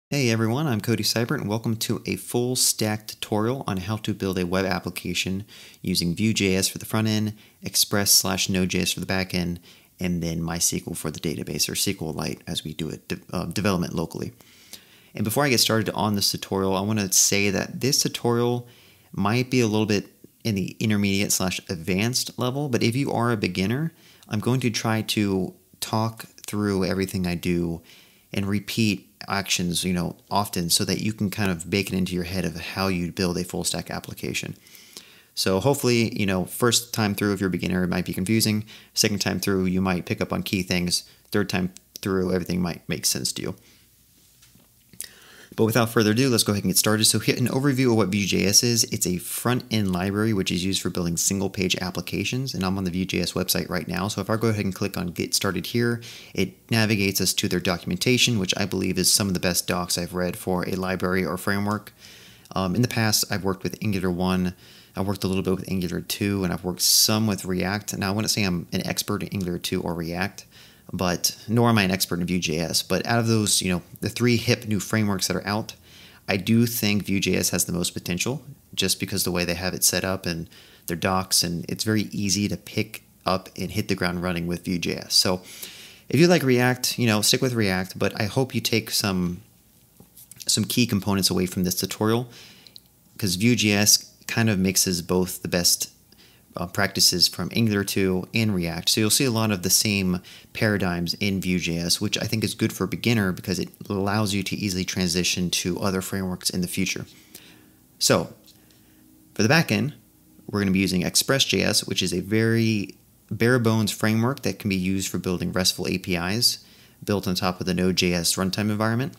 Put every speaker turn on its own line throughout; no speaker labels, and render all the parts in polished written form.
Hey everyone, I'm Cody Seibert and welcome to a full stack tutorial on how to build a web application using Vue.js for the front end, Express/Node.js for the back end, and then MySQL for the database, or SQLite as we do it development locally. And before I get started on this tutorial, I want to say that this tutorial might be a little bit in the intermediate/advanced level, but if you are a beginner, I'm going to try to talk through everything I do and repeat actions, often so that you can kind of bake it into your head of how you build a full stack application. So hopefully, first time through, if you're a beginner, it might be confusing. Second time through, you might pick up on key things. Third time through, everything might make sense to you. But without further ado, let's go ahead and get started. So here, an overview of what Vue.js is. It's a front-end library which is used for building single-page applications, and I'm on the Vue.js website right now. So if I go ahead and click on Get Started here, it navigates us to their documentation, which I believe is some of the best docs I've read for a library or framework. In the past, I've worked with Angular 1, I've worked a little bit with Angular 2, and I've worked some with React. Now, I wouldn't say I'm an expert in Angular 2 or React, but nor am I an expert in Vue.js. But out of those, the three hip new frameworks that are out, I do think Vue.js has the most potential just because the way they have it set up and their docs, and it's very easy to pick up and hit the ground running with Vue.js. So if you like React, stick with React, but I hope you take some key components away from this tutorial because Vue.js kind of mixes both the best practices from Angular 2 and React. So you'll see a lot of the same paradigms in Vue.js, which I think is good for a beginner because it allows you to easily transition to other frameworks in the future. So for the backend, we're going to be using Express.js, which is a very bare bones framework that can be used for building RESTful APIs built on top of the Node.js runtime environment.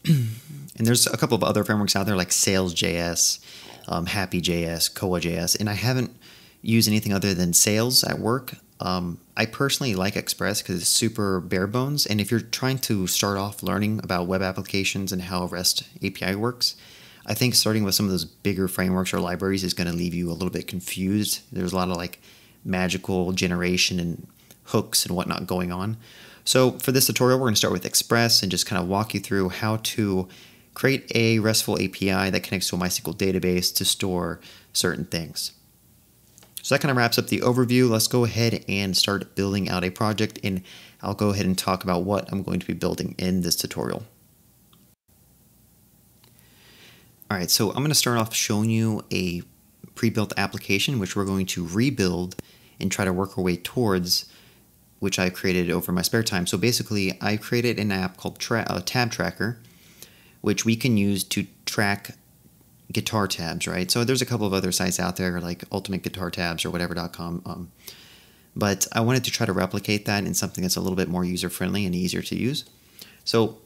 And there's a couple of other frameworks out there like Sails.js, Happy.js, Koa.js, and I haven't used anything other than Sails at work. I personally like Express because it's super bare bones, and if you're trying to start off learning about web applications and how REST API works, I think starting with some of those bigger frameworks or libraries is going to leave you a little bit confused. There's a lot of magical generation and hooks and whatnot going on. So for this tutorial, we're going to start with Express and just kind of walk you through how to create a RESTful API that connects to a MySQL database to store certain things. So that kind of wraps up the overview. Let's go ahead and start building out a project, and I'll go ahead and talk about what I'm going to be building in this tutorial. All right, so I'm going to start off showing you a pre-built application which we're going to rebuild and try to work our way towards, which I created over my spare time. So basically, I created an app called Tab Tracker, which we can use to track guitar tabs, right? So there's a couple of other sites out there like Ultimate Guitar Tabs or whatever.com, but I wanted to try to replicate that in something that's a little bit more user-friendly and easier to use. So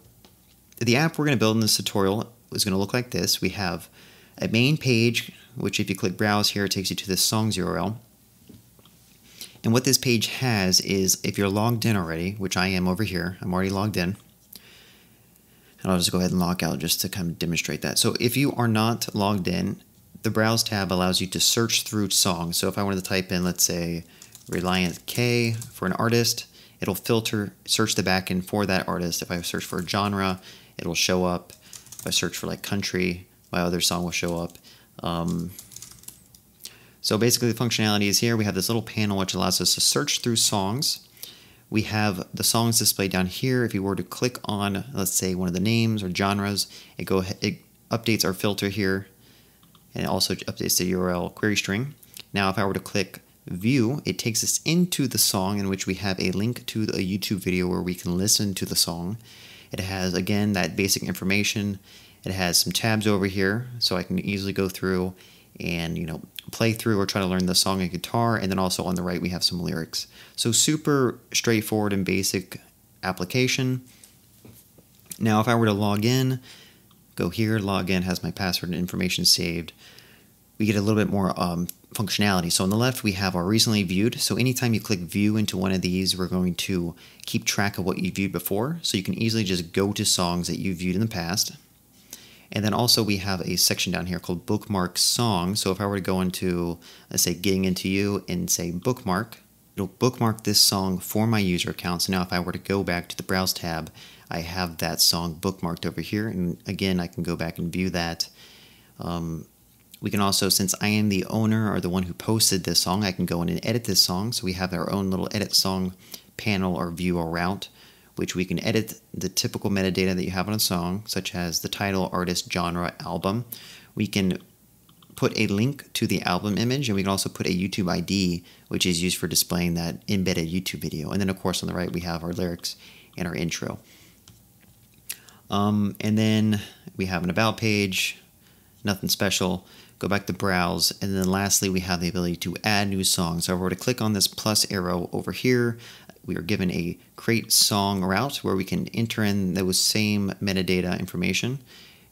the app we're going to build in this tutorial is going to look like this. We have a main page, which if you click Browse here, it takes you to this songs URL. And what this page has is, if you're logged in already, which I am over here, I'm already logged in, and I'll just go ahead and log out just to kind of demonstrate that. So if you are not logged in, the Browse tab allows you to search through songs. So if I wanted to type in, let's say, Reliant K for an artist, it'll search the backend for that artist. If I search for a genre, it'll show up. If I search for country, my other song will show up. So basically the functionality is here. We have this little panel which allows us to search through songs. We have the songs displayed down here. If you were to click on, let's say, one of the names or genres, it updates our filter here, and it also updates the URL query string. Now, if I were to click View, it takes us into the song in which we have a link to a YouTube video where we can listen to the song. It has, again, that basic information. It has some tabs over here, so I can easily go through and play through or try to learn the song and guitar, and then also on the right we have some lyrics. So super straightforward and basic application. Now if I were to log in, go here, log in, has my password and information saved, we get a little bit more functionality. So on the left we have our recently viewed. So anytime you click view into one of these, we're going to keep track of what you viewed before, so you can easily just go to songs that you viewed in the past. And then also we have a section down here called bookmark song. So if I were to go into, let's say, Getting Into You and say bookmark, it'll bookmark this song for my user account. So now if I were to go back to the Browse tab, I have that song bookmarked over here. And again, I can go back and view that. We can also, since I am the owner or the one who posted this song, I can go in and edit this song. So we have our own little edit song panel or view or route, which we can edit the typical metadata that you have on a song, such as the title, artist, genre, album. We can put a link to the album image, and we can also put a YouTube ID, which is used for displaying that embedded YouTube video. And then, of course, on the right, we have our lyrics and our intro. And then we have an about page, nothing special. Go back to browse, and then lastly, we have the ability to add new songs. So if I were to click on this plus arrow over here, we are given a create song route where we can enter in those same metadata information,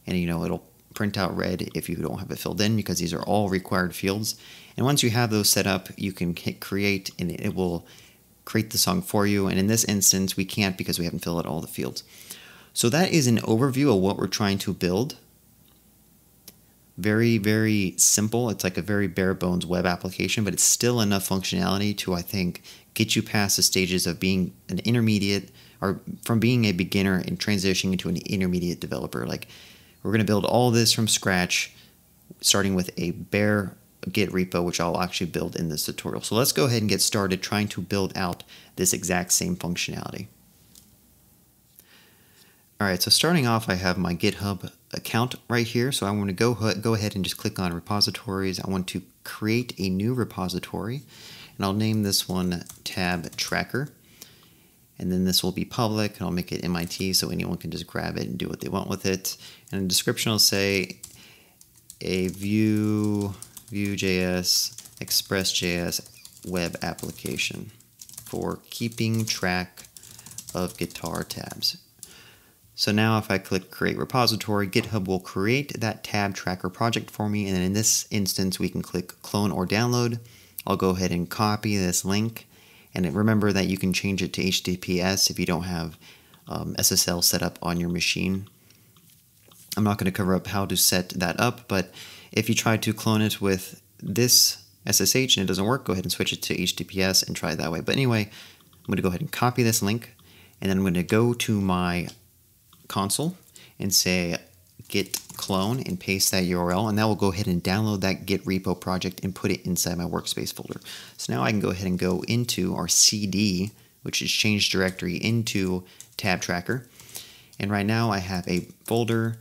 and it'll print out red if you don't have it filled in, because these are all required fields. And once you have those set up, you can hit create and it will create the song for you. And in this instance, we can't because we haven't filled out all the fields. So that is an overview of what we're trying to build. Very, very simple. It's like a very bare bones web application, but it's still enough functionality to, I think, get you past the stages of being an intermediate, or from being a beginner and transitioning into an intermediate developer. Like, we're going to build all this from scratch, starting with a bare Git repo, which I'll actually build in this tutorial. So let's go ahead and get started trying to build out this exact same functionality. All right, so starting off, I have my GitHub account right here. So I want to go ahead and just click on repositories. I want to create a new repository, and I'll name this one Tab Tracker. And then this will be public, and I'll make it MIT so anyone can just grab it and do what they want with it. And the description will say a Vue.js, Express.js web application for keeping track of guitar tabs. So now if I click create repository, GitHub will create that tab tracker project for me. And then in this instance, we can click clone or download. I'll go ahead and copy this link. And remember that you can change it to HTTPS if you don't have SSL set up on your machine. I'm not going to cover up how to set that up, but if you try to clone it with this SSH and it doesn't work, go ahead and switch it to HTTPS and try it that way. But anyway, I'm going to go ahead and copy this link, and then I'm going to go to my console and say git clone and paste that URL, and that will go ahead and download that Git repo project and put it inside my workspace folder. So now I can go ahead and go into our CD, which is change directory, into tab tracker. And right now I have a folder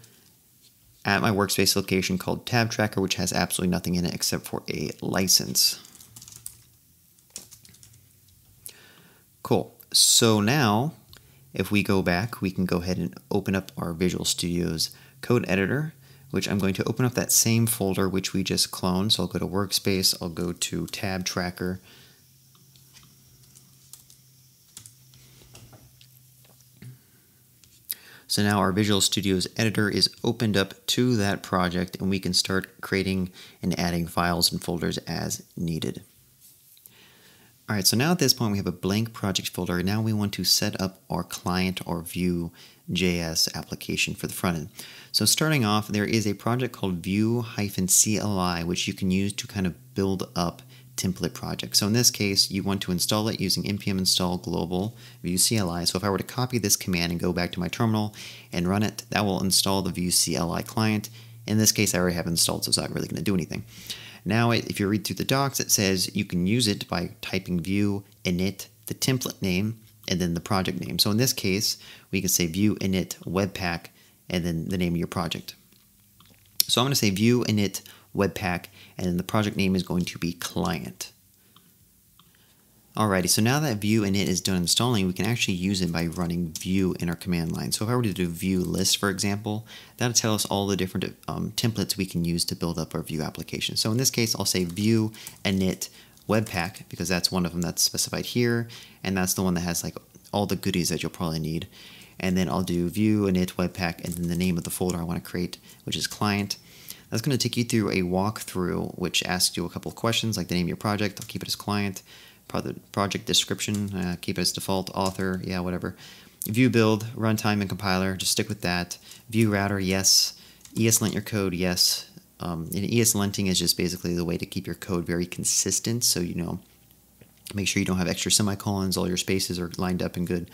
at my workspace location called tab tracker, which has absolutely nothing in it except for a license. Cool. So now if we go back, we can go ahead and open up our Visual Studio's code editor, which I'm going to open up that same folder which we just cloned. So I'll go to workspace, I'll go to tab tracker. So now our Visual Studio's editor is opened up to that project, and we can start creating and adding files and folders as needed. All right, so now at this point we have a blank project folder, and now we want to set up our client or Vue.js application for the front end. So starting off, there is a project called Vue-CLI, which you can use to kind of build up template projects. So in this case, you want to install it using npm install global Vue-CLI. So if I were to copy this command and go back to my terminal and run it, that will install the Vue-CLI client. In this case, I already have it installed, so it's not really going to do anything. Now, if you read through the docs, it says you can use it by typing Vue init, the template name, and then the project name. So in this case, we can say Vue init webpack, and then the name of your project. So I'm going to say Vue init webpack, and then the project name is going to be client. Alrighty, so now that Vue init is done installing, we can actually use it by running Vue in our command line. So if I were to do Vue list, for example, that'll tell us all the different templates we can use to build up our Vue application. So in this case, I'll say Vue init webpack, because that's one of them that's specified here, and that's the one that has like all the goodies that you'll probably need. And then I'll do Vue init webpack, and then the name of the folder I want to create, which is client. That's going to take you through a walkthrough, which asks you a couple of questions, like the name of your project. I'll keep it as client. Project description, keep it as default, author, yeah, whatever. Vue build, runtime, and compiler, just stick with that. Vue router, yes. ESLint your code, yes. And ESLinting is just basically the way to keep your code very consistent, so you know Make sure you don't have extra semicolons, all your spaces are lined up and good.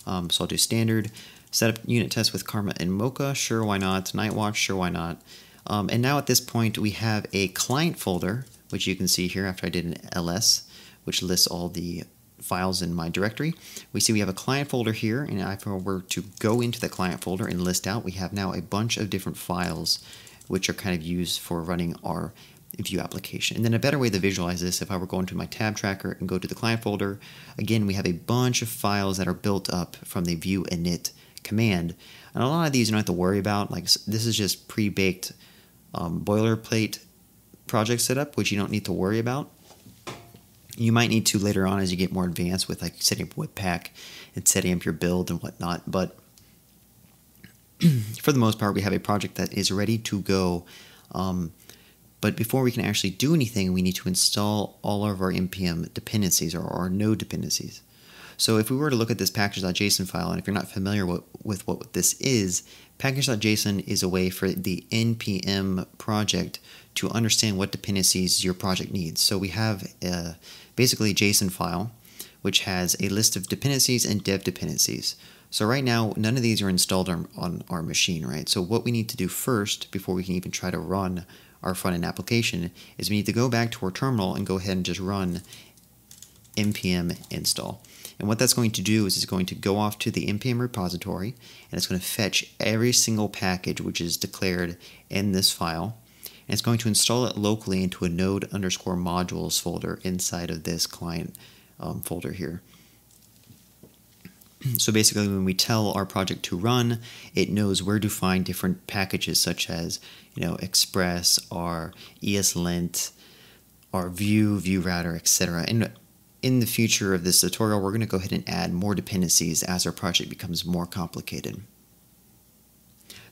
So I'll do standard. Set up unit test with Karma and Mocha, sure, why not? Nightwatch, sure, why not? And now at this point we have a client folder, which you can see here after I did an ls, which lists all the files in my directory. We see we have a client folder here, and if I were to go into the client folder and list out, we have now a bunch of different files which are kind of used for running our Vue application. And then a better way to visualize this, if I were going to my tab tracker and go to the client folder, again we have a bunch of files that are built up from the Vue init command, and a lot of these you don't have to worry about. Like, this is just pre-baked boilerplate project setup, which you don't need to worry about. You might need to later on as you get more advanced with like setting up Webpack and setting up your build and whatnot, but for the most part we have a project that is ready to go. But before we can actually do anything, we need to install all of our npm dependencies, or our node dependencies. So if we were to look at this package.json file, and if you're not familiar with what this is, package.json is a way for the npm project to understand what dependencies your project needs. So we have basically a JSON file which has a list of dependencies and dev dependencies. So right now, none of these are installed on our machine, right? So what we need to do first, before we can even try to run our front-end application, is we need to go back to our terminal and go ahead and just run npm install. And what that's going to do is it's going to go off to the npm repository, and it's going to fetch every single package which is declared in this file, and it's going to install it locally into a node_modules folder inside of this client folder here. So basically, when we tell our project to run, it knows where to find different packages such as, Express, our ESLint, our Vue, Vue Router, etc. And in the future of this tutorial, we're going to go ahead and add more dependencies as our project becomes more complicated.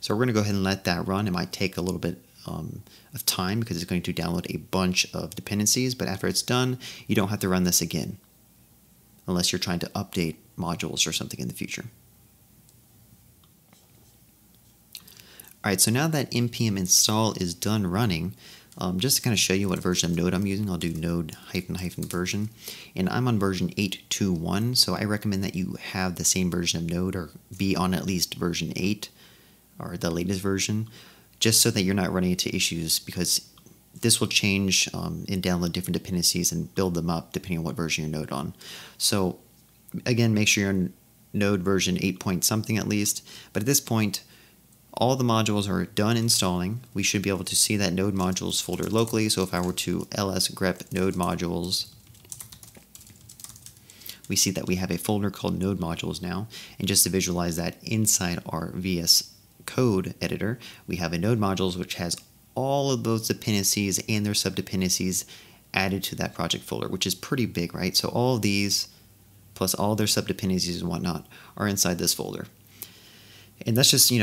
So we're going to go ahead and let that run. It might take a little bit of time because it's going to download a bunch of dependencies, but after it's done, you don't have to run this again unless you're trying to update modules or something in the future. Alright, so now that npm install is done running, just to kind of show you what version of Node I'm using, I'll do node -- version, and I'm on version 8.2.1, so I recommend that you have the same version of Node or be on at least version 8 or the latest version, just so that you're not running into issues, because this will change and download different dependencies and build them up depending on what version you're Node on. So again, make sure you're on Node version 8 point something at least, but at this point all the modules are done installing. We should be able to see that node modules folder locally. So if I were to ls grep node modules, we see that we have a folder called node modules now. And just to visualize that, inside our VS Code editor, we have a node modules which has all of those dependencies and their subdependencies added to that project folder, which is pretty big, right? So all of these plus all their subdependencies and whatnot are inside this folder. And that's just, a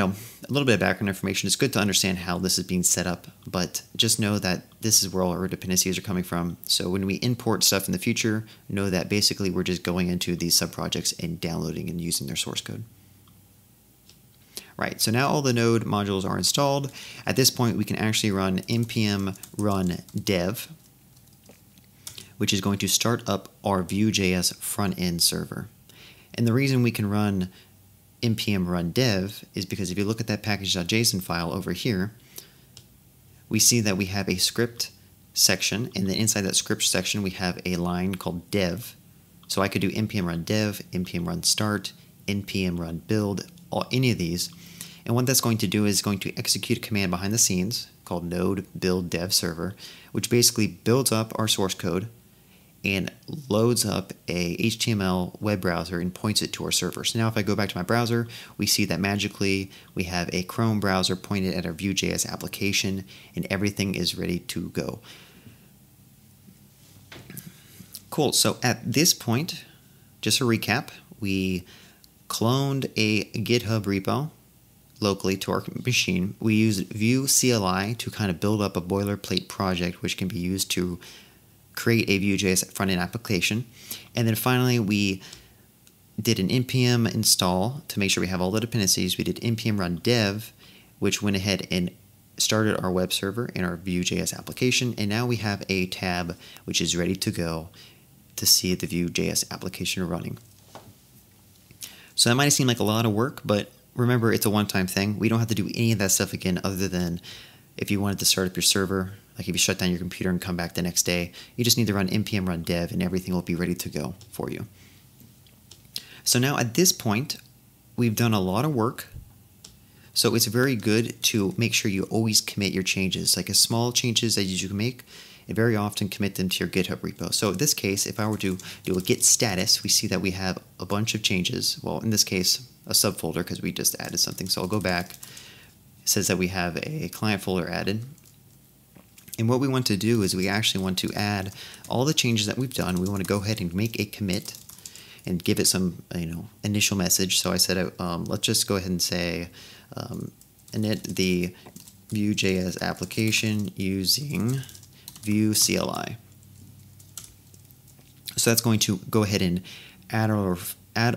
little bit of background information. It's good to understand how this is being set up, but just know that this is where all our dependencies are coming from. So when we import stuff in the future, know that basically we're just going into these subprojects and downloading and using their source code. Right, so now all the node modules are installed. At this point, we can actually run npm run dev, which is going to start up our Vue.js front-end server. And the reason we can run npm run dev is because if you look at that package.json file over here, we see that we have a script section, and then inside that script section we have a line called dev. So I could do npm run dev, npm run start, npm run build, any of these. And what that's going to do is going to execute a command behind the scenes called node build dev server, which basically builds up our source code and loads up a HTML web browser and points it to our server. So now if I go back to my browser, we see that magically we have a Chrome browser pointed at our Vue.js application, and everything is ready to go. Cool, so at this point, just a recap, we cloned a GitHub repo locally to our machine. We used Vue CLI to kind of build up a boilerplate project which can be used to create a Vue.js front-end application. And then finally, we did an npm install to make sure we have all the dependencies. We did npm run dev, which went ahead and started our web server in our Vue.js application. And now we have a tab which is ready to go to see the Vue.js application running. So that might seem like a lot of work, but remember, it's a one-time thing. We don't have to do any of that stuff again other than if you wanted to start up your server, like if you shut down your computer and come back the next day, you just need to run npm run dev and everything will be ready to go for you. So now at this point, we've done a lot of work. So it's very good to make sure you always commit your changes, like as small changes that you can make, and very often commit them to your GitHub repo. So in this case, if I were to do a git status, we see that we have a bunch of changes. Well, in this case, a subfolder because we just added something. So I'll go back. It says that we have a client folder added. And what we want to do is we actually want to add all the changes that we've done. We want to go ahead and make a commit and give it some initial message. So I said, let's just go ahead and say init the Vue.js application using Vue CLI. So that's going to go ahead and add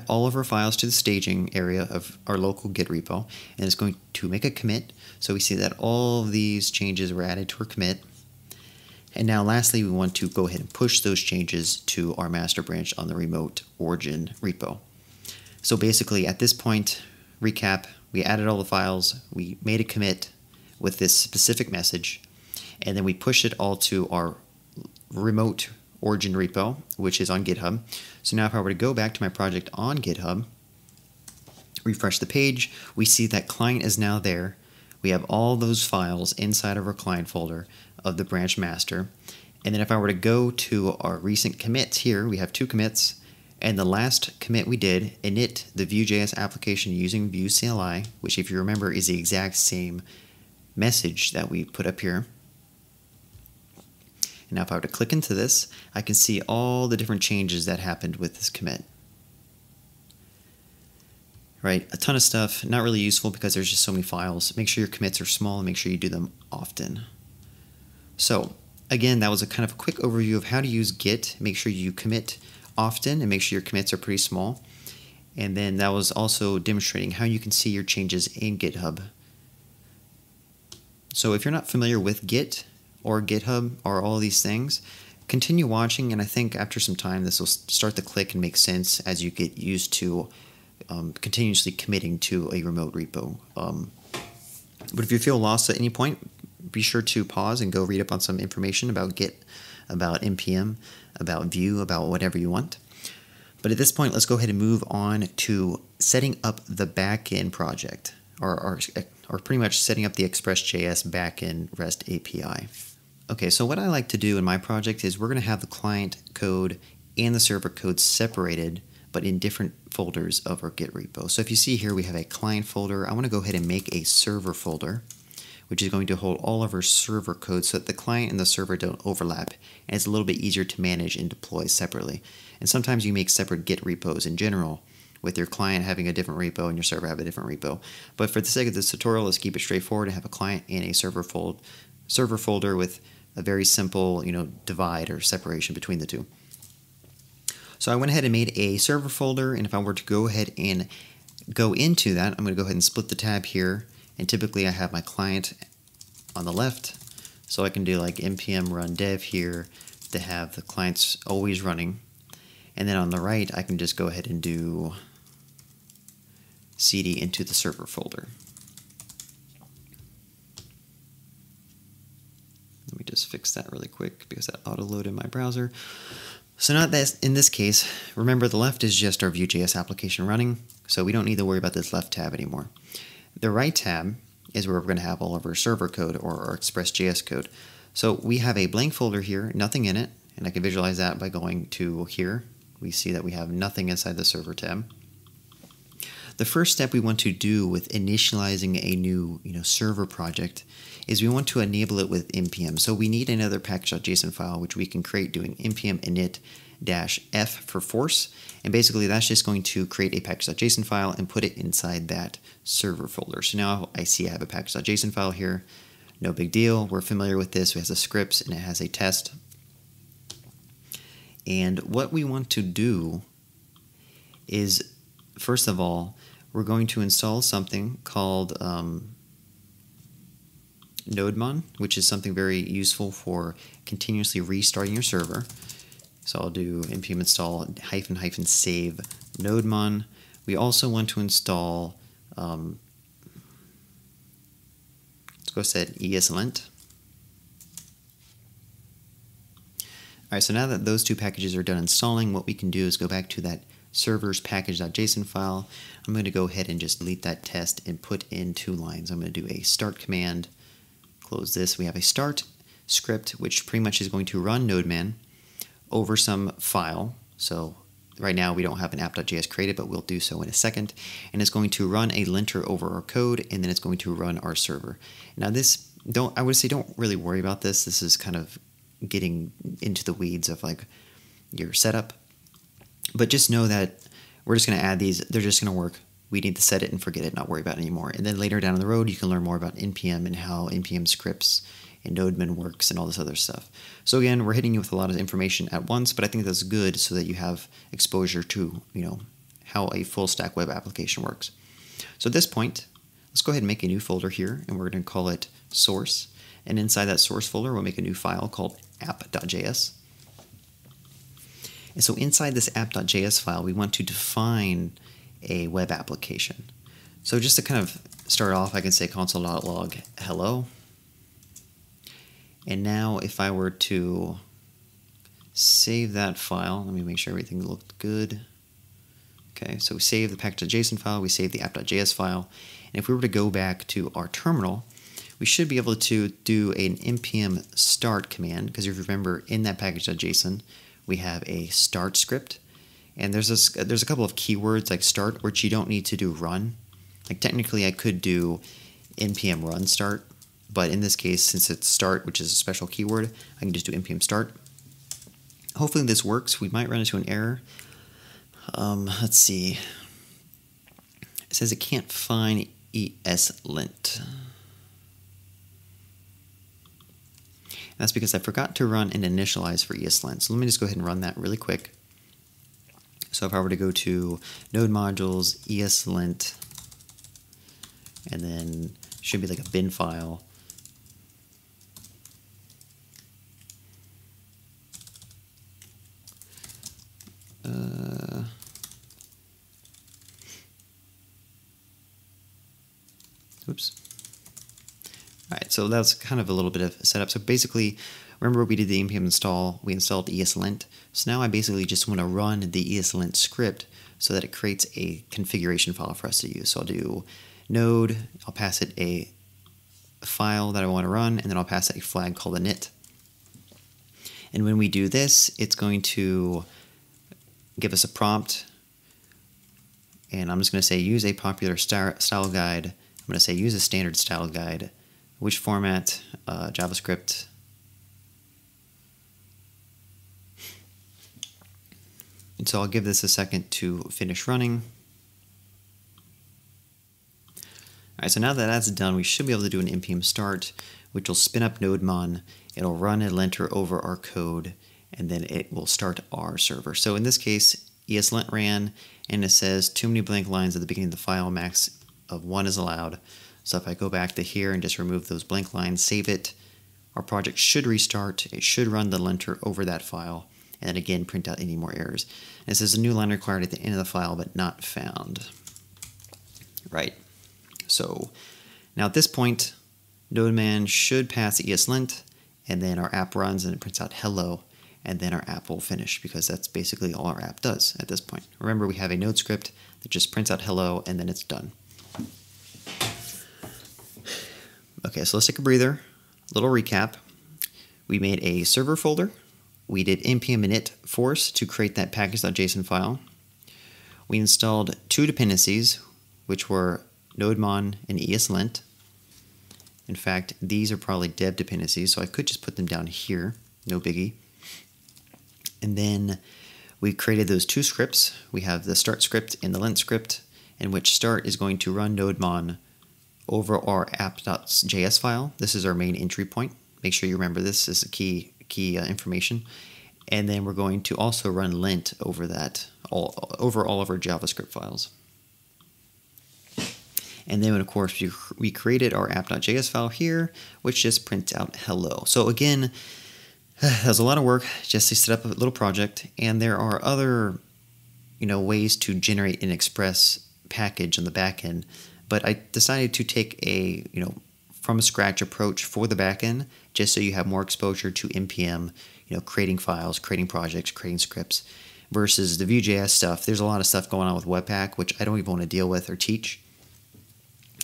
all of our files to the staging area of our local Git repo, and it's going to make a commit. So we see that all of these changes were added to our commit. And now lastly, we want to go ahead and push those changes to our master branch on the remote origin repo. So basically at this point, recap, we added all the files, we made a commit with this specific message, and then we pushed it all to our remote origin repo, which is on GitHub. So now if I were to go back to my project on GitHub, refresh the page, we see that client is now there. We have all those files inside of our client folder of the branch master. And then if I were to go to our recent commits here, we have 2 commits. And the last commit we did, init the Vue.js application using Vue CLI, which if you remember is the exact same message that we put up here. And now if I were to click into this, I can see all the different changes that happened with this commit. Right, a ton of stuff, not really useful because there's just so many files. Make sure your commits are small and make sure you do them often. So again, that was a kind of a quick overview of how to use Git. Make sure you commit often and make sure your commits are pretty small. And then that was also demonstrating how you can see your changes in GitHub. So if you're not familiar with Git or GitHub or all these things, continue watching, and I think after some time this will start to click and make sense as you get used to continuously committing to a remote repo. But if you feel lost at any point, be sure to pause and go read up on some information about Git, about NPM, about Vue, about whatever you want. But at this point, let's go ahead and move on to setting up the backend project, or pretty much setting up the Express.js backend REST API. Okay, so what I like to do in my project is we're going to have the client code and the server code separated, but in different folders of our Git repo. So if you see here, we have a client folder. I want to go ahead and make a server folder, which is going to hold all of our server code so that the client and the server don't overlap, and it's a little bit easier to manage and deploy separately. And sometimes you make separate Git repos in general, with your client having a different repo and your server have a different repo. But for the sake of this tutorial, let's keep it straightforward and have a client and a server folder with a very simple, divide or separation between the two. So I went ahead and made a server folder, and if I were to go ahead and go into that, I'm going to go ahead and split the tab here, and typically I have my client on the left, so I can do like npm run dev here to have the clients always running, and then on the right I can just go ahead and do cd into the server folder. Let me just fix that really quick because that auto-loaded in my browser. So now that in this case, remember the left is just our Vue.js application running, so we don't need to worry about this left tab anymore. The right tab is where we're going to have all of our server code or our Express.js code. So we have a blank folder here, nothing in it, and I can visualize that by going to here. We see that we have nothing inside the server tab. The first step we want to do with initializing a new server project is we want to enable it with npm. So we need another package.json file which we can create doing npm init-f for force, and basically that's just going to create a package.json file and put it inside that server folder. So now I see I have a package.json file here. No big deal. We're familiar with this. It has a scripts and it has a test. And what we want to do is, first of all, we're going to install something called nodemon, which is something very useful for continuously restarting your server. So I'll do npm install -- save nodemon. We also want to install, let's go set ESLint. All right, so now that those two packages are done installing, what we can do is go back to that servers package.json file. I'm going to go ahead and just delete that test and put in 2 lines. I'm going to do a start command, close this. We have a start script, which pretty much is going to run nodeman over some file. So right now we don't have an app.js created, but we'll do so in a second. And it's going to run a linter over our code, and then it's going to run our server. Now this, I would say don't really worry about this. This is kind of getting into the weeds of like your setup. But just know that we're just going to add these. They're just going to work. We need to set it and forget it, not worry about it anymore. And then later down the road, you can learn more about NPM and how NPM scripts and Nodeman works and all this other stuff. So again, we're hitting you with a lot of information at once, but I think that's good so that you have exposure to, how a full stack web application works. So at this point, let's go ahead and make a new folder here, and we're going to call it source. And inside that source folder, we'll make a new file called app.js. And so inside this app.js file, we want to define a web application. So just to kind of start off, I can say console.log hello. And now if I were to save that file, let me make sure everything looked good. Okay, so we save the package.json file, we save the app.js file. And if we were to go back to our terminal, we should be able to do an npm start command, because if you remember in that package.json, we have a start script, and there's a couple of keywords like start, which you don't need to do run. Like technically I could do npm run start, but in this case, since it's start, which is a special keyword, I can just do npm start. Hopefully this works. We might run into an error. Let's see. It says it can't find ESLint. That's because I forgot to run an initialize for ESLint. So let me just go ahead and run that really quick. So if I were to go to node modules, ESLint, and then should be like a bin file. Oops. All right, so that's kind of a little bit of setup. So basically, remember we did the npm install, we installed ESLint. So now I basically just want to run the ESLint script so that it creates a configuration file for us to use. So I'll do node, I'll pass it a file that I want to run, and then I'll pass it a flag called init. And when we do this, it's going to give us a prompt, and I'm just going to say use a popular style guide. I'm going to say use a standard style guide. Which format? JavaScript. And so I'll give this a second to finish running. All right, so now that that's done, we should be able to do an npm start, which will spin up nodemon. It'll run a linter over our code, and then it will start our server. So in this case, ESLint ran, and it says too many blank lines at the beginning of the file, max of 1 is allowed. So if I go back to here and just remove those blank lines, save it, our project should restart. It should run the linter over that file, and then again print out any more errors. And it says a new line required at the end of the file, but not found. Right. So now at this point, Nodeman should pass ESLint, and then our app runs and it prints out hello, and then our app will finish, because that's basically all our app does at this point. Remember, we have a node script that just prints out hello, and then it's done. Okay, so let's take a breather. Little recap. We made a server folder. We did npm init force to create that package.json file. We installed 2 dependencies, which were nodemon and ESLint. In fact, these are probably dev dependencies, so I could just put them down here, no biggie. And then we created those 2 scripts. We have the start script and the lint script, in which start is going to run nodemon over our app.js file. This is our main entry point. Make sure you remember this is key information. And then we're going to also run lint over that, over all of our JavaScript files. And then, of course, we created our app.js file here, which just prints out hello. So again, That was a lot of work just to set up a little project, and there are other ways to generate an Express package on the backend, but I decided to take a from scratch approach for the backend, just so you have more exposure to NPM, creating files, creating projects, creating scripts, versus the Vue.js stuff. There's a lot of stuff going on with Webpack, which I don't even want to deal with or teach.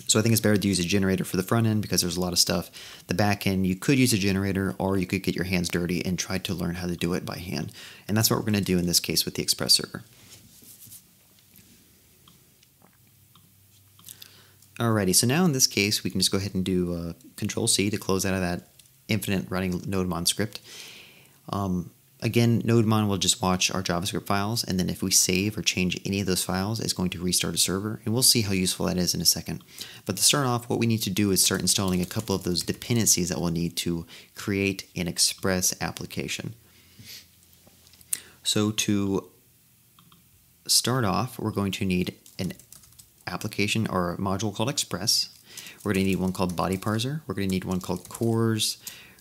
So I think it's better to use a generator for the front end because there's a lot of stuff. The back end, you could use a generator, or you could get your hands dirty and try to learn how to do it by hand. And that's what we're going to do in this case with the Express server. Alrighty, so now in this case, we can just go ahead and do Control-C to close out of that infinite running nodemon script. Again, nodemon will just watch our JavaScript files, and then if we save or change any of those files, it's going to restart a server, and we'll see how useful that is in a second. But to start off, what we need to do is start installing a couple of those dependencies that we'll need to create an Express application. So to start off, we're going to need an application or a module called Express. We're going to need one called Body Parser. We're going to need one called Cores.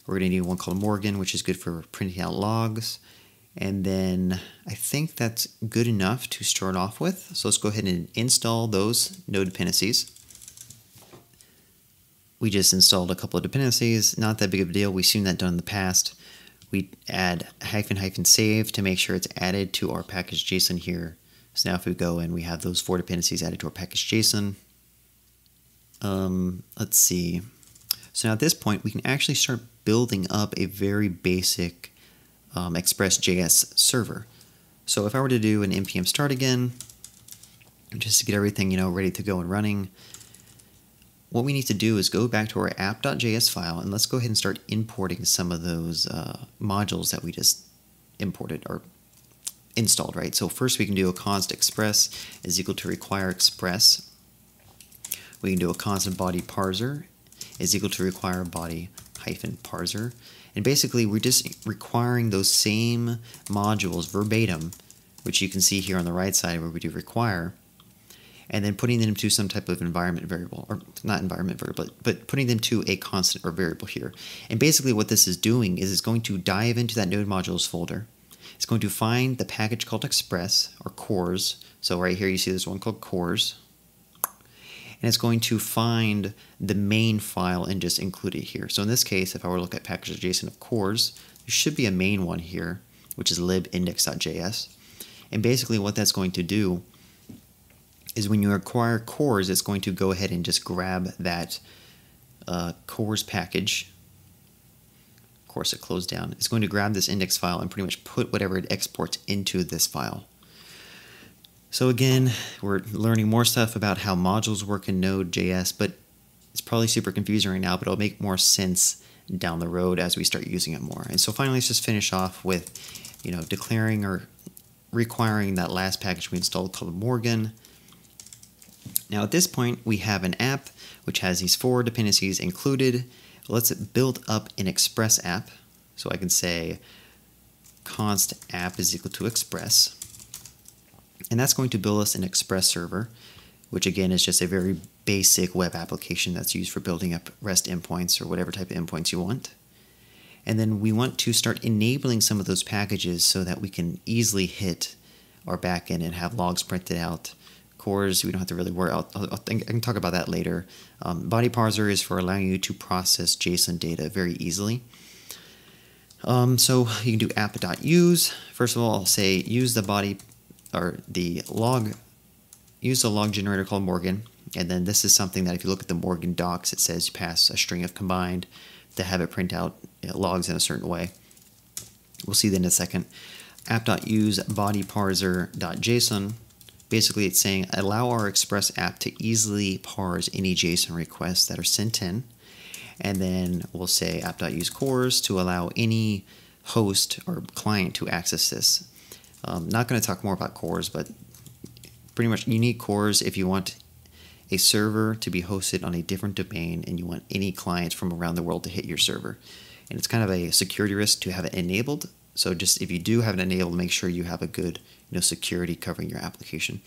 We're going to need one called Morgan, which is good for printing out logs. And then I think that's good enough to start off with. So let's go ahead and install those node dependencies. We just installed a couple of dependencies. Not that big of a deal. We've seen that done in the past. We add --save to make sure it's added to our package.json here. So now if we go and we have those 4 dependencies added to our package.json. Let's see. So now at this point, we can actually start building up a very basic Express.js server. So if I were to do an npm start again, just to get everything ready to go and running, what we need to do is go back to our app.js file, and let's go ahead and start importing some of those modules that we just imported or installed, right? So first we can do a const express is equal to require express. We can do a constant body parser is equal to require body hyphen parser. And basically we're just requiring those same modules verbatim, which you can see here on the right side where we do require, and then putting them to some type of environment variable, or not environment variable, but putting them to a constant or variable here. And basically what this is doing is it's going to dive into that node modules folder. It's going to find the package called Express or Cores. So right here you see there's one called Cores. And it's going to find the main file and just include it here. So in this case, if I were to look at package.json of Cores, there should be a main one here, which is libindex.js. And basically what that's going to do is when you acquire Cores, it's going to go ahead and just grab that Cores package. Of course, it closed down. It's going to grab this index file and pretty much put whatever it exports into this file. So again, we're learning more stuff about how modules work in Node.js, but it's probably super confusing right now, but it'll make more sense down the road as we start using it more. And so finally, let's just finish off with, declaring or requiring that last package we installed called Morgan. Now at this point, we have an app which has these 4 dependencies included. Let's build up an Express app. So I can say const app is equal to Express. And that's going to build us an Express server, which again is just a very basic web application that's used for building up REST endpoints or whatever type of endpoints you want. And then we want to start enabling some of those packages so that we can easily hit our backend and have logs printed out. Cores, we don't have to really worry. I can talk about that later. Body parser is for allowing you to process JSON data very easily. So you can do app.use. First of all, I'll say use the body or the log, use the log generator called Morgan. And then this is something that if you look at the Morgan docs, it says you pass a string of combined to have it print out logs in a certain way. We'll see that in a second. App.use body parser.json. Basically, it's saying allow our Express app to easily parse any JSON requests that are sent in. And then we'll say app.use cores to allow any host or client to access this. Not going to talk more about cores, but pretty much you need cores if you want a server to be hosted on a different domain and you want any client from around the world to hit your server. And it's kind of a security risk to have it enabled. So just if you do have it enabled, make sure you have a good security covering your application.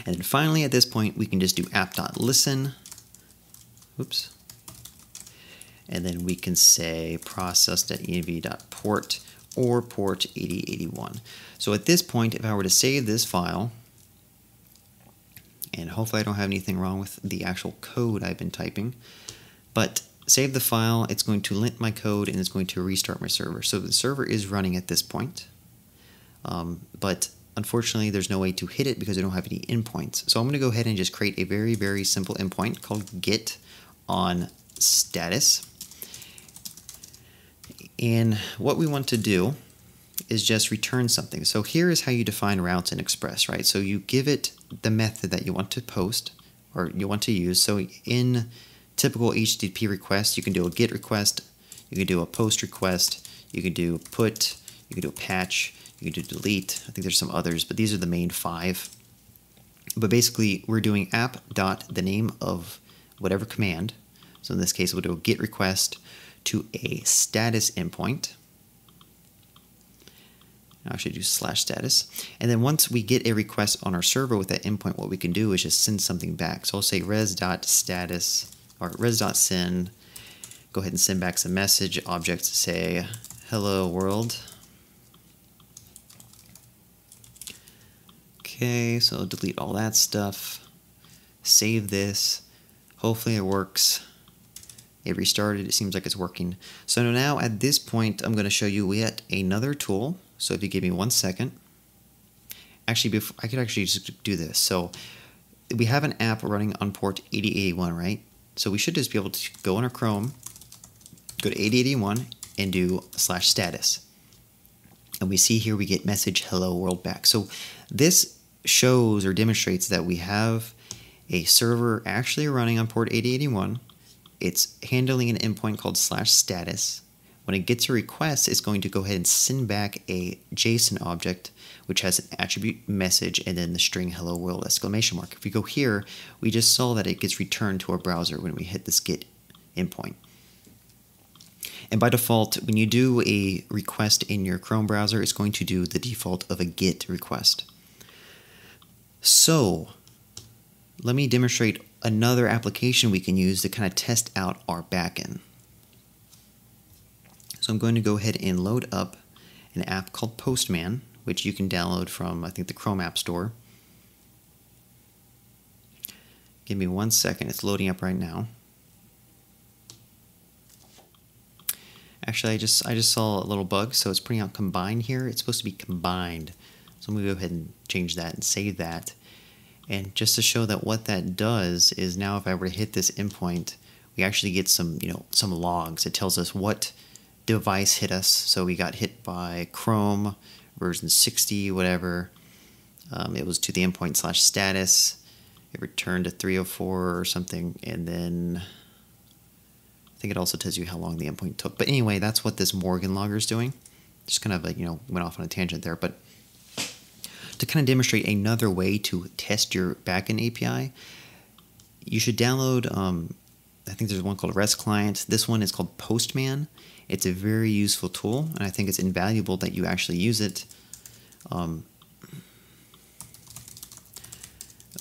And then finally, at this point, we can just do app.listen. Oops. and then we can say process.env.port or port 8081. So at this point, if I were to save this file, and hopefully I don't have anything wrong with the actual code I've been typing, but save the file, it's going to lint my code and it's going to restart my server. So the server is running at this point, but unfortunately there's no way to hit it because I don't have any endpoints. So I'm going to go ahead and just create a very, very simple endpoint called Git on status. And what we want to do is just return something. So here is how you define routes in Express, right? So you give it the method that you want to post or you want to use. So in typical HTTP request, you can do a GET request, you can do a POST request, you can do PUT, you can do a patch, you can do delete. I think there's some others, but these are the main 5. But basically, we're doing app dot the name of whatever command. So in this case, we'll do a GET request to a status endpoint. I'll actually do /status. And then once we get a request on our server with that endpoint, what we can do is just send something back. So I'll say res.status or res.send. Go ahead and send back some message objects to say hello world. Okay, so delete all that stuff. Save this. Hopefully it works. It restarted. It seems like it's working. So now at this point, I'm going to show you yet another tool. So if you give me 1 second, actually, I could actually just do this. So we have an app running on port 8081, right? So we should just be able to go on our Chrome, go to 8081, and do /status. And we see here we get message hello world back. So this shows or demonstrates that we have a server actually running on port 8081. It's handling an endpoint called /status. When it gets a request, it's going to go ahead and send back a JSON object, which has an attribute message and then the string hello world exclamation mark. If we go here, we just saw that it gets returned to our browser when we hit this Git endpoint. And by default, when you do a request in your Chrome browser, it's going to do the default of a GET request. So let me demonstrate another application we can use to kind of test out our backend. So I'm going to go ahead and load up an app called Postman, which you can download from, I think, the Chrome App Store. Give me 1 second. It's loading up right now. Actually, I just saw a little bug, so it's putting out combined here. It's supposed to be combined. So I'm going to go ahead and change that and save that. And just to show that what that does is now if I were to hit this endpoint, we actually get some, some logs. It tells us what device hit us. So we got hit by Chrome version 60, whatever. It was to the endpoint /status. It returned to 304 or something, and then I think it also tells you how long the endpoint took. But anyway, that's what this Morgan logger is doing. Just kind of like, went off on a tangent there. But to kind of demonstrate another way to test your backend API, you should download, I think there's one called REST Client. This one is called Postman. It's a very useful tool, and I think it's invaluable that you actually use it.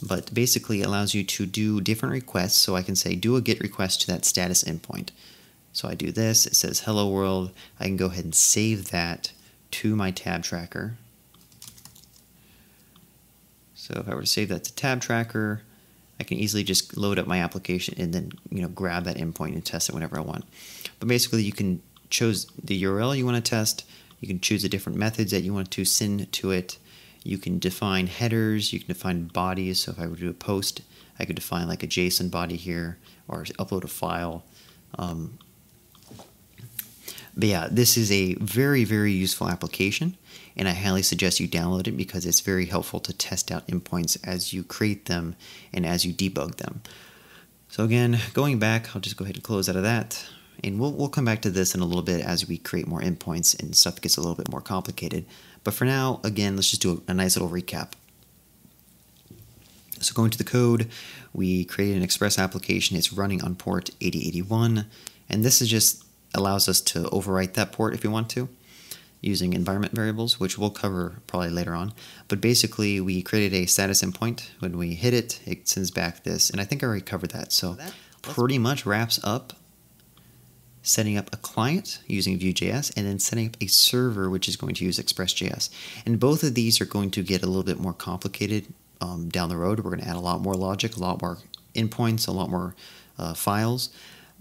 But basically it allows you to do different requests. So I can say do a GET request to that status endpoint. So I do this, it says hello world. I can go ahead and save that to my tab tracker. So if I were to save that to tab tracker, I can easily just load up my application and then grab that endpoint and test it whenever I want. But basically you can choose the URL you want to test. You can choose the different methods that you want to send to it. You can define headers, you can define bodies. So if I were to do a post, I could define like a JSON body here or upload a file. But yeah, this is a very, very useful application, and I highly suggest you download it because it's very helpful to test out endpoints as you create them and as you debug them. So again, going back, I'll just go ahead and close out of that. And we'll come back to this in a little bit as we create more endpoints and stuff gets a little bit more complicated. But for now, again, let's just do a nice little recap. So going to the code, we created an Express application. It's running on port 8081. And this is just allows us to overwrite that port if we want to using environment variables, which we'll cover probably later on. But basically, we created a status endpoint. When we hit it, it sends back this. And I think I already covered that. So that pretty much wraps up setting up a client using Vue.js, and then setting up a server which is going to use Express.js. And both of these are going to get a little bit more complicated down the road. We're going to add a lot more logic, a lot more endpoints, a lot more files,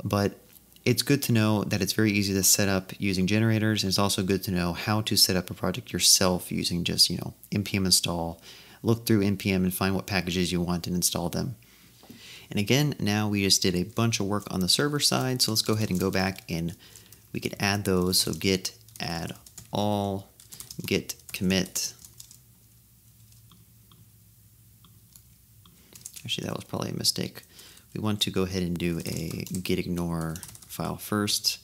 but it's good to know that it's very easy to set up using generators, and it's also good to know how to set up a project yourself using just, npm install, look through npm and find what packages you want and install them. And again, now we just did a bunch of work on the server side, so let's go ahead and go back and we could add those. So git add all, git commit. Actually, that was probably a mistake. We want to go ahead and do a git ignore file first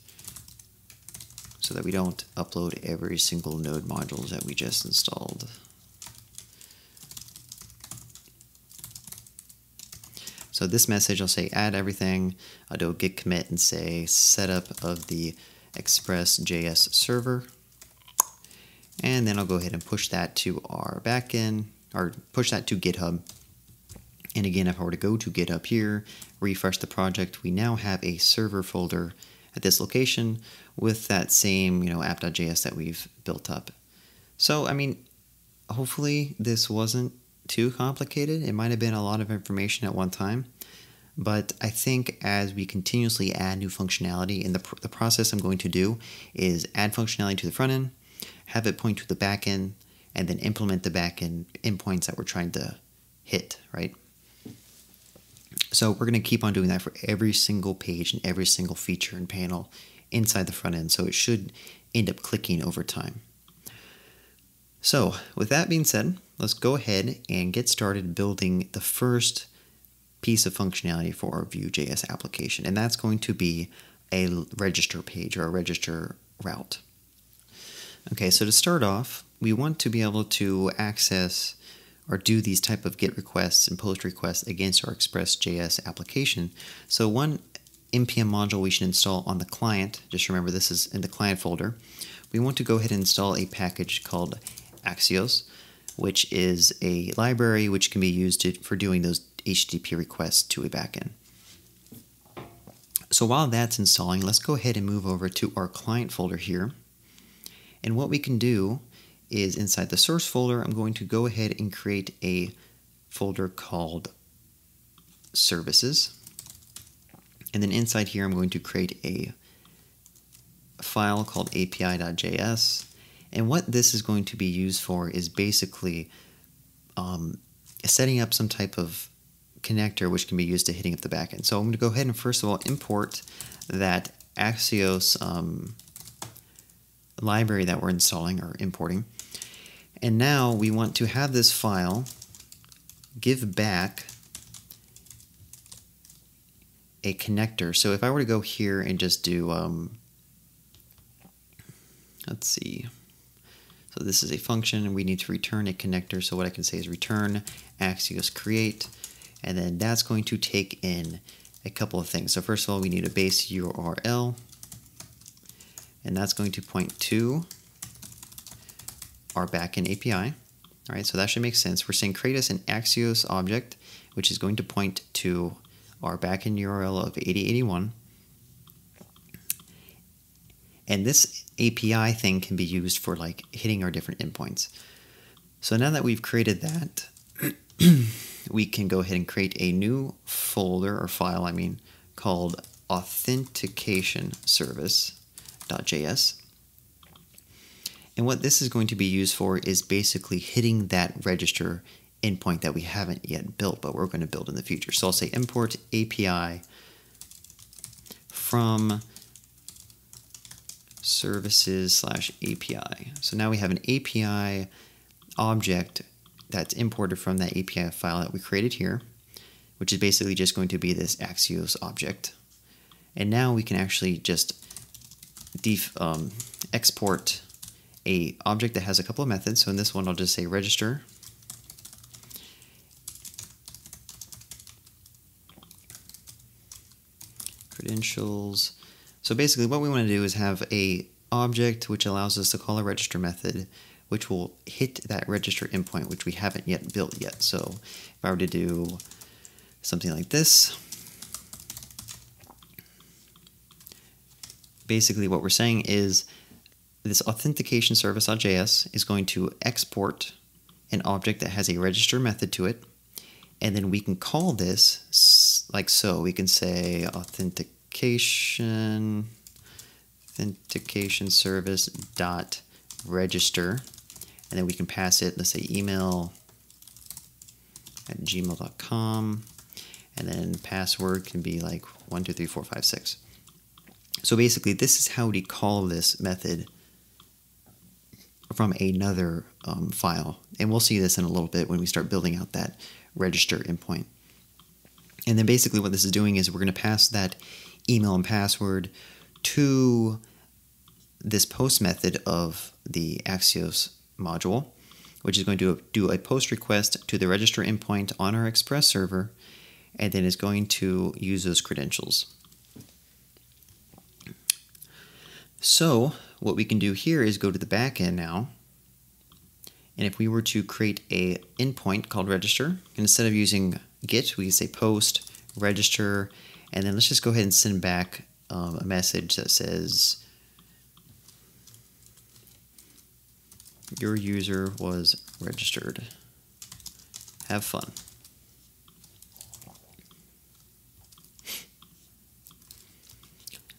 so that we don't upload every single node module that we just installed. So this message, I'll say add everything. I'll do a git commit and say setup of the Express.js server. And then I'll go ahead and push that to our backend, or push that to GitHub. And again, if I were to go to GitHub here, refresh the project, we now have a server folder at this location with that same, app.js that we've built up. So, hopefully this wasn't too complicated. It might have been a lot of information at one time, but I think as we continuously add new functionality, and the process I'm going to do is add functionality to the front end, have it point to the back end, and then implement the back end endpoints that we're trying to hit, right? So we're going to keep on doing that for every single page and every single feature and panel inside the front end, so it should end up clicking over time. So with that being said, let's go ahead and get started building the first piece of functionality for our Vue.js application, and that's going to be a register page or a register route. Okay, so to start off, we want to be able to access or do these type of GET requests and POST requests against our Express.js application. So one npm module we should install on the client, just remember this is in the client folder, we want to go ahead and install a package called Axios, which is a library which can be used for doing those HTTP requests to a backend. So while that's installing, let's go ahead and move over to our client folder here. And what we can do is inside the source folder, I'm going to go ahead and create a folder called services. And then inside here, I'm going to create a file called api.js. And what this is going to be used for is basically setting up some type of connector which can be used to hitting up the backend. So I'm going to go ahead and first of all import that Axios library that we're installing or importing. And now we want to have this file give back a connector. So if I were to go here and just do, let's see. So this is a function and we need to return a connector. So what I can say is return Axios create, and then that's going to take in a couple of things. So first of all, we need a base URL, and that's going to point to our backend API. All right, so that should make sense. We're saying create us an Axios object, which is going to point to our backend URL of 8081. And this API thing can be used for like hitting our different endpoints. So now that we've created that, we can go ahead and create a new folder or file, called authentication service.js. And what this is going to be used for is basically hitting that register endpoint that we haven't yet built, but we're going to build in the future. So I'll say import API from services/API. So now we have an API object that's imported from that API file that we created here, which is basically just going to be this Axios object. And now we can actually just export a object that has a couple of methods. So in this one, I'll just say register. Credentials. So basically what we want to do is have a object which allows us to call a register method, which will hit that register endpoint, which we haven't yet built yet. So if I were to do something like this, basically what we're saying is this authentication service.js is going to export an object that has a register method to it, and then we can call this like so. We can say authentication service dot register, and then we can pass it, let's say email at gmail.com, and then password can be like 123456. So basically this is how we call this method from another file, and we'll see this in a little bit when we start building out that register endpoint. And then basically what this is doing is we're going to pass that email and password to this post method of the Axios module, which is going to do a post request to the register endpoint on our Express server, and then is going to use those credentials. So what we can do here is go to the backend now, and if we were to create a endpoint called register, instead of using Git, we can say post register, and then let's just go ahead and send back a message that says your user was registered. Have fun.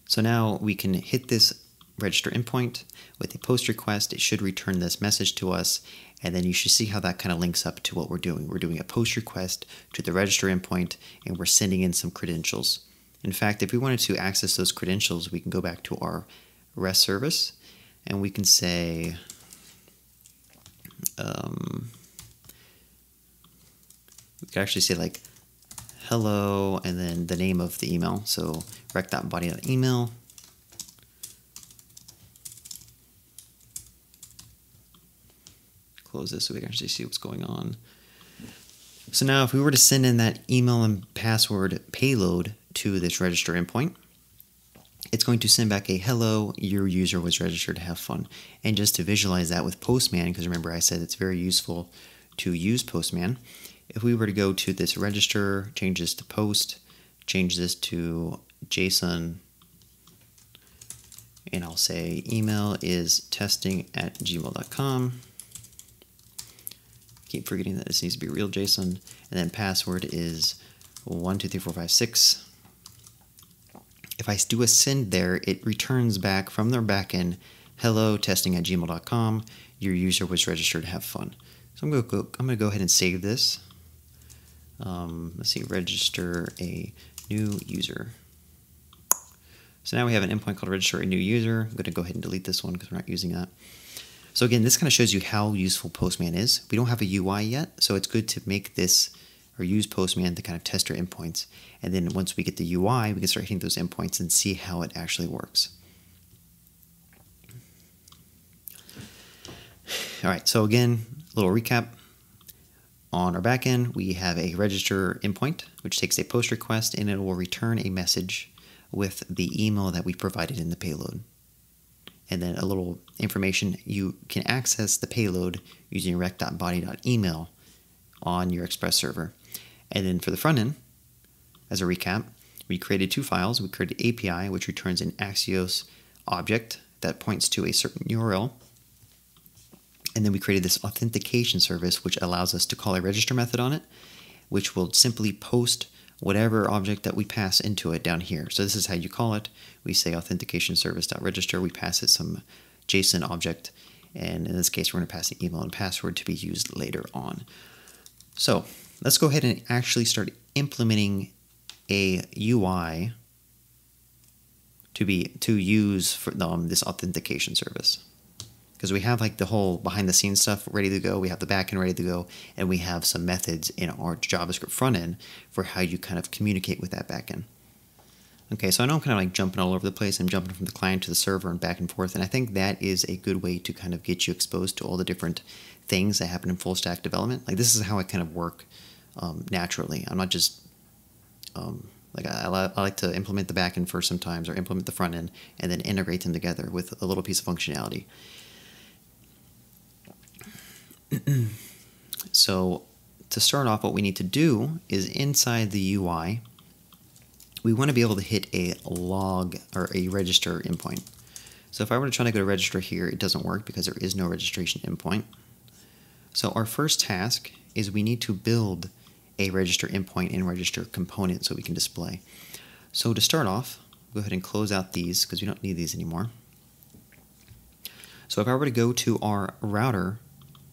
So now we can hit this register endpoint with a post request. It should return this message to us, and then you should see how that kind of links up to what we're doing. We're doing a post request to the register endpoint, and we're sending in some credentials. In fact, if we wanted to access those credentials, we can go back to our REST service, and we can say we could actually say like hello and then the name of the email, so rec.body.email. Close this so we can actually see what's going on. So now if we were to send in that email and password payload to this register endpoint, it's going to send back a hello, your user was registered, have fun. And just to visualize that with Postman, because remember I said it's very useful to use Postman, if we were to go to this register, change this to post, change this to JSON, and I'll say email is testing@gmail.com. Keep forgetting that this needs to be real JSON, and then password is 123456. If I do a send there, it returns back from their backend, hello, testing@gmail.com, your user was registered, have fun. So I'm going to go ahead and save this. Let's see, register a new user. So now we have an endpoint called register a new user. I'm going to go ahead and delete this one because we're not using that. So again, this kind of shows you how useful Postman is. We don't have a UI yet, so it's good to make this or use Postman to kind of test our endpoints. And then once we get the UI, we can start hitting those endpoints and see how it actually works. All right, so again, a little recap. On our backend, we have a register endpoint, which takes a post request, and it will return a message with the email that we provided in the payload. And then a little information, you can access the payload using rec.body.email on your Express server. And then for the front end, as a recap, we created two files. We created API, which returns an Axios object that points to a certain URL. And then we created this authentication service, which allows us to call a register method on it, which will simply post whatever object that we pass into it down here. So this is how you call it. We say authentication service.register. We pass it some JSON object, and in this case, we're going to pass the email and password to be used later on. So let's go ahead and actually start implementing a UI to use for this authentication service. Because we have like the whole behind the scenes stuff ready to go, we have the backend ready to go, and we have some methods in our JavaScript front end for how you kind of communicate with that backend. Okay, so I know I'm kind of like jumping all over the place. I'm jumping from the client to the server and back and forth, and I think that is a good way to kind of get you exposed to all the different things that happen in full stack development. Like this is how I kind of work naturally. I'm not just like I like to implement the backend first sometimes, or implement the front end, and then integrate them together with a little piece of functionality. So to start off, what we need to do is inside the UI, we want to be able to hit a log or a register endpoint. So if I were to try to go to register here, it doesn't work because there is no registration endpoint. So our first task is we need to build a register endpoint and register component so we can display. So to start off, go ahead and close out these because we don't need these anymore. So if I were to go to our router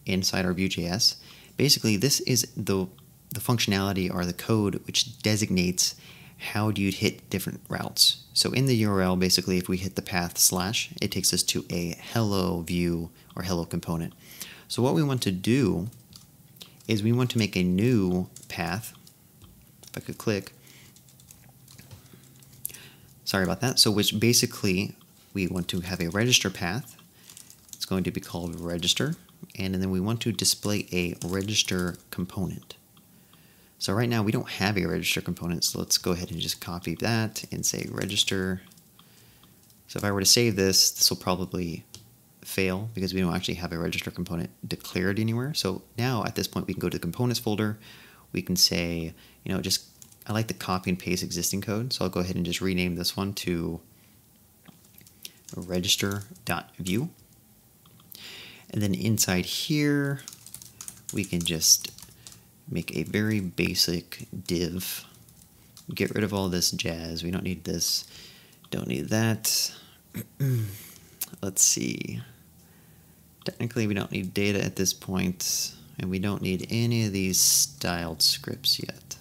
inside our Vue.js, basically this is the functionality or the code which designates how do you hit different routes. So in the URL, basically if we hit the path /, it takes us to a hello Vue or hello component. So what we want to do is we want to make a new path. If I could click. Sorry about that. So which basically we want to have a register path. It's going to be called register, and then we want to display a register component. So right now we don't have a register component, so let's go ahead and just copy that and say register. So if I were to save this, this will probably fail because we don't actually have a register component declared anywhere. So now at this point we can go to the components folder. We can say, just I like to copy and paste existing code, so I'll go ahead and just rename this one to register.vue. And then inside here, we can just make a very basic div. Get rid of all this jazz. We don't need this. Don't need that. Let's see. Technically, we don't need data at this point, and we don't need any of these styled scripts yet.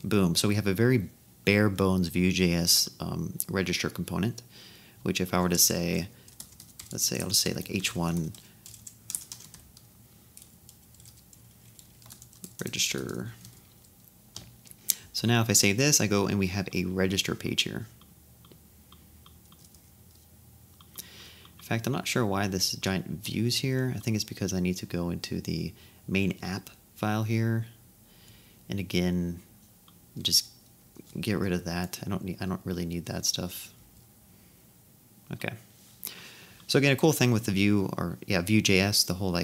Boom. So we have a very bare bones Vue.js register component, which if I were to say, let's say, I'll just say like h1 register. So now if I save this, I go and we have a register page here. In fact, I'm not sure why this giant views here. I think it's because I need to go into the main app file here. And again, just get rid of that. I don't really need that stuff. Okay. So again, a cool thing with the Vue.js, the whole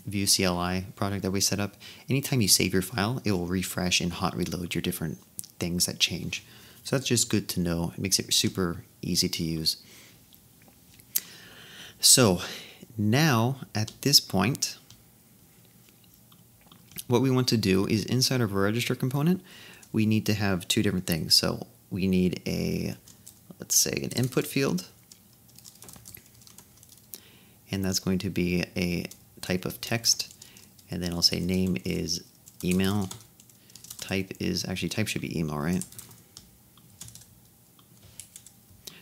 Vue CLI project that we set up, anytime you save your file, it will refresh and hot reload your different things that change. So that's just good to know. It makes it super easy to use. So now at this point, what we want to do is inside of a register component, we need to have two different things. So we need let's say an input field, and that's going to be a type of text, and then I'll say name is email, type should be email, right?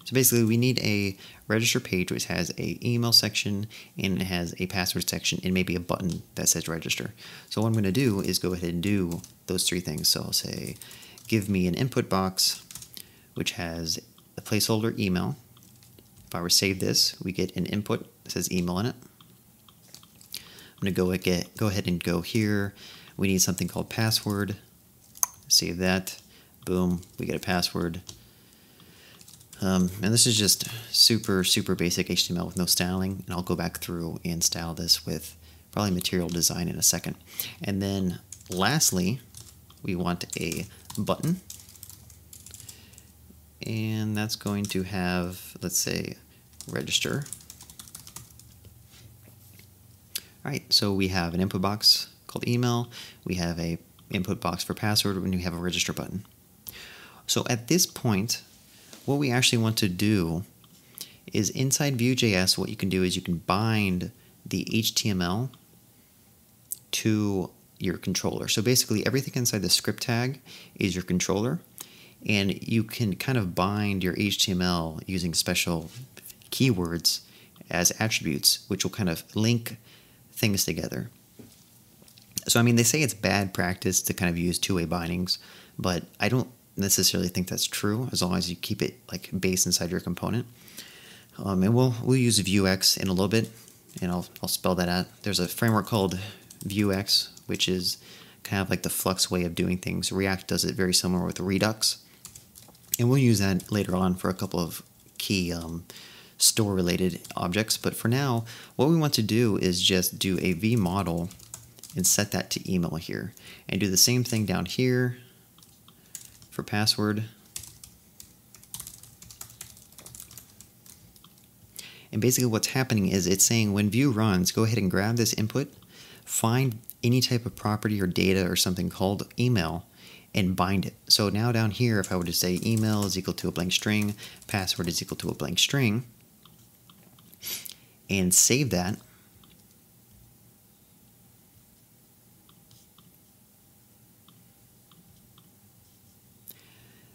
So basically we need a register page which has a email section and it has a password section and maybe a button that says register. So what I'm going to do is go ahead and do those three things. So I'll say give me an input box which has a placeholder email. If I were to save this, we get an input that says email in it. I'm going to go ahead and go here. We need something called password. Save that. Boom, we get a password. And this is just super basic HTML with no styling, and I'll go back through and style this with probably material design in a second. And then lastly, we want a button, and that's going to have, let's say, register. All right, so we have an input box called email, we have a input box for password, and we have a register button. So at this point, what we actually want to do is inside Vue.js, what you can do is you can bind the HTML to your controller. So basically everything inside the script tag is your controller, and you can kind of bind your HTML using special keywords as attributes, which will kind of link things together. So I mean, they say it's bad practice to kind of use two-way bindings, but I don't necessarily think that's true as long as you keep it like base inside your component. And we'll use Vuex in a little bit, and I'll spell that out. There's a framework called Vuex, which is kind of like the Flux way of doing things. React does it very similar with Redux, and we'll use that later on for a couple of key store-related objects. But for now, what we want to do is just do a vModel and set that to email here, and do the same thing down here for password. And basically what's happening is it's saying when Vue runs, go ahead and grab this input, find any type of property or data or something called email, and bind it. So now down here, if I were to say email is equal to a blank string, password is equal to a blank string, and save that,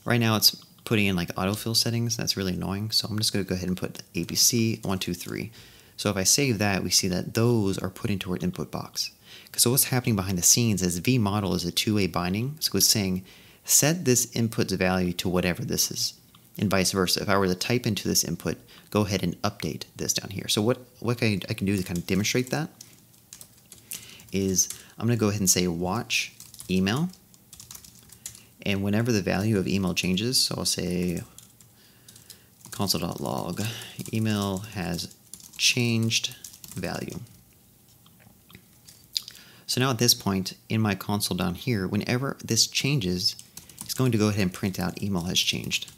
right now it's putting in like autofill settings. That's really annoying. So I'm just going to go ahead and put ABC 1, 2, 3. So if I save that, we see that those are put into our input box. So what's happening behind the scenes is vModel is a two-way binding. So it's saying set this input's value to whatever this is, and vice versa. If I were to type into this input, go ahead and update this down here. So what I can do to kind of demonstrate that is I'm going to go ahead and say watch email. And whenever the value of email changes, so I'll say console.log, email has changed value. So now at this point in my console down here, whenever this changes, it's going to go ahead and print out email has changed.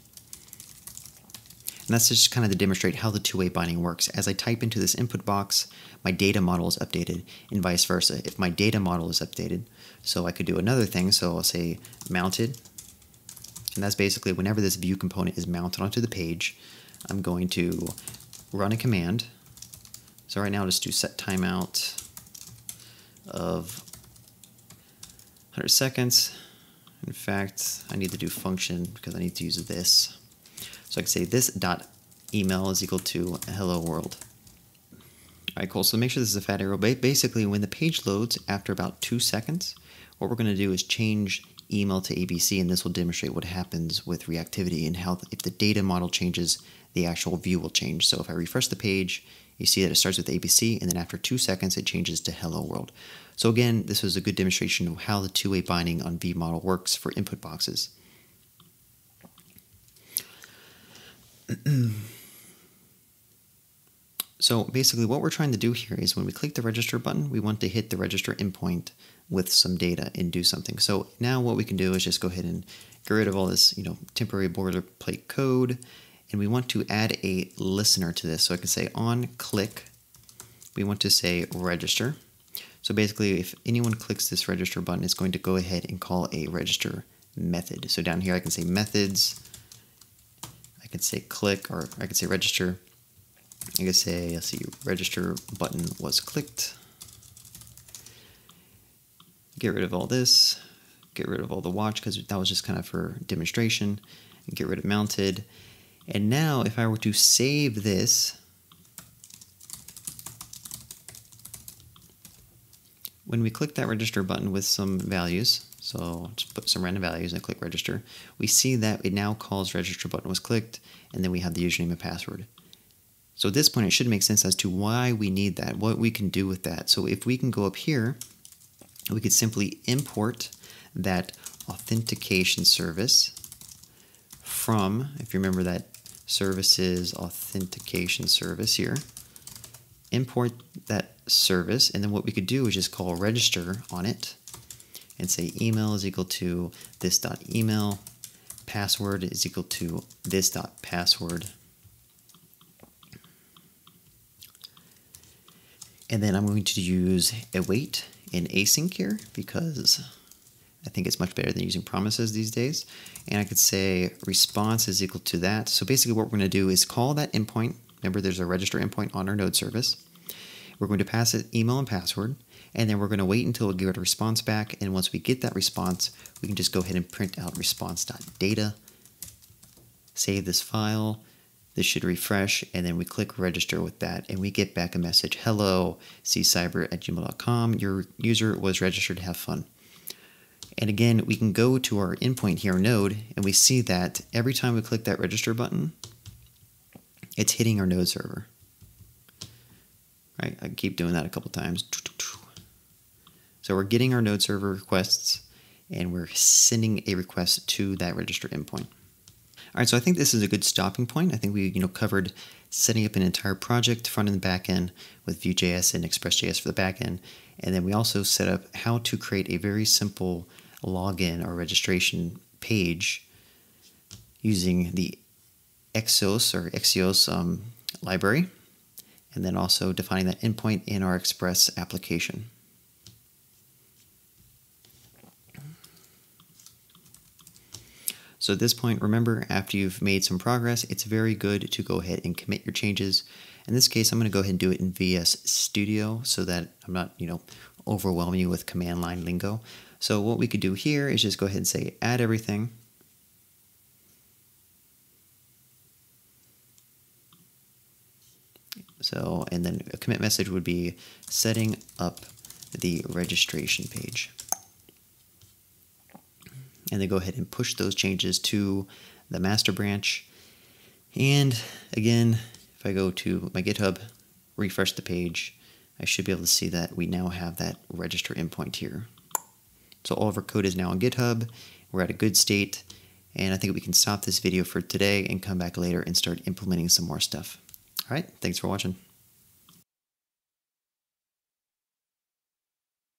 And that's just kind of to demonstrate how the two-way binding works. As I type into this input box, my data model is updated, and vice versa. If my data model is updated, so I could do another thing. So I'll say mounted, and that's basically whenever this Vue component is mounted onto the page, I'm going to run a command. So right now I'll just do set timeout of 100 seconds. In fact, I need to do function because I need to use this. So I can say this dot email is equal to hello world. All right, cool. So make sure this is a fat arrow. Basically, when the page loads after about 2 seconds, what we're going to do is change email to ABC, and this will demonstrate what happens with reactivity and how if the data model changes, the actual view will change. So if I refresh the page, you see that it starts with ABC, and then after 2 seconds, it changes to hello world. So again, this was a good demonstration of how the two-way binding on vModel works for input boxes. So basically what we're trying to do here is when we click the register button, we want to hit the register endpoint with some data and do something. So now what we can do is just go ahead and get rid of all this, temporary boilerplate code, and we want to add a listener to this. So I can say on click, we want to say register. So basically if anyone clicks this register button, it's going to go ahead and call a register method. So down here I can say methods, I can say click, or I can say register. I can say, let's see, register button was clicked. Get rid of all this. Get rid of all the watch because that was just kind of for demonstration. Get rid of mounted. And now if I were to save this, when we click that register button with some values, so just put some random values and click register, we see that it now calls register button was clicked, and then we have the username and password. So at this point, it should make sense as to why we need that, what we can do with that. So if we can go up here, we could simply import that authentication service from, if you remember that services authentication service here, import that service, and then what we could do is just call register on it and say email is equal to this dot email, password is equal to this dot password. And then I'm going to use await and async here because I think it's much better than using promises these days. And I could say response is equal to that. So basically what we're going to do is call that endpoint. Remember, there's a register endpoint on our node service. We're going to pass it email and password, and then we're going to wait until we get a response back. And once we get that response, we can just go ahead and print out response.data, save this file. This should refresh, and then we click register with that, and we get back a message, hello, ccyber@gmail.com, your user was registered, have fun. And again, we can go to our endpoint here, node, and we see that every time we click that register button, it's hitting our node server. Right? I keep doing that a couple times. So we're getting our node server requests, and we're sending a request to that register endpoint. All right, so I think this is a good stopping point. I think we covered setting up an entire project, front and back end, with Vue.js and Express.js for the back end. And then we also set up how to create a very simple login or registration page using the Axios library, and then also defining that endpoint in our Express application. So at this point, remember, after you've made some progress, it's very good to go ahead and commit your changes. In this case, I'm going to go ahead and do it in VS Studio so that I'm not, overwhelming you with command line lingo. So what we could do here is just go ahead and say add everything. So, and then a commit message would be setting up the registration page. And then go ahead and push those changes to the master branch. And again, if I go to my GitHub, refresh the page, I should be able to see that we now have that register endpoint here. So all of our code is now on GitHub. We're at a good state. And I think we can stop this video for today and come back later and start implementing some more stuff. All right, thanks for watching.